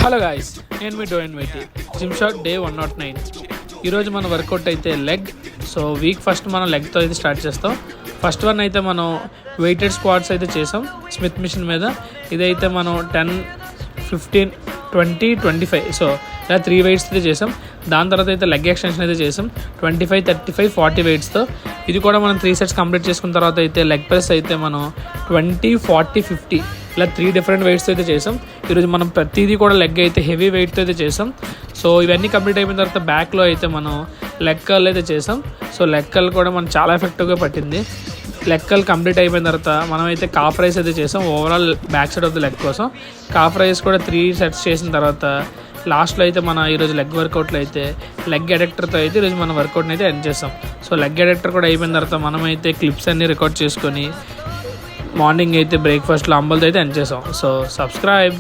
Hello guys, నేను మీ డోయన్ YT. Gym shot day 109. ఈరోజు మన వర్కౌట్ అయితే లెగ్. సో వీక్ ఫస్ట్ మనం లెగ్తో అయితే స్టార్ట్ చేస్తాం. ఫస్ట్ వన్ అయితే మనం వెయిటెడ్ స్క్వాట్స్ అయితే చేసాం స్మిత్ మిషన్ మీద. ఇదైతే మనం 10, 15, 20, 25 సో ఇలా 3 వెయిట్స్ అయితే చేసాం. దాని తర్వాత అయితే లెగ్ ఎక్స్టెన్షన్ అయితే చేసాం 25, 35, 40 వెయిట్స్తో. ఇది కూడా మనం 3 సెట్స్ కంప్లీట్ చేసుకున్న తర్వాత అయితే లెగ్ ప్రెస్ అయితే మనం 20, 40, 50 ఇలా 3 డిఫరెంట్ వెయిట్స్ అయితే చేసాం. ఈరోజు మనం ప్రతిదీ కూడా లెగ్ అయితే హెవీ వెయిట్తో అయితే చేసాం. సో ఇవన్నీ కంప్లీట్ అయిపోయిన తర్వాత బ్యాక్లో అయితే మనం లెగ్ కర్ల్ అయితే చేసాం. సో లెగ్ కర్ల్ కూడా మనం చాలా ఎఫెక్టివ్గా పట్టింది. లెగ్ కర్ల్ కంప్లీట్ అయిపోయిన తర్వాత మనం అయితే కాఫ్ రైస్ అయితే చేసాం overall back side of the leg కోసం. కాఫ్ రైస్ కూడా 3 సెట్స్ చేసిన తర్వాత లాస్ట్లో అయితే మన ఈరోజు లెగ్ వర్కౌట్లో అయితే లెగ్ అడెక్టర్తో అయితే ఈరోజు మన వర్కౌట్ని అయితే ఎండ్ చేస్తాం. సో లెగ్ అడెక్టర్ కూడా అయిపోయిన తర్వాత మనమైతే క్లిప్స్ అన్నీ రికార్డ్ చేసుకొని మార్నింగ్ అయితే బ్రేక్ఫాస్ట్లో అంబల్తో అయితే ఎండ్ చేసాం. So subscribe.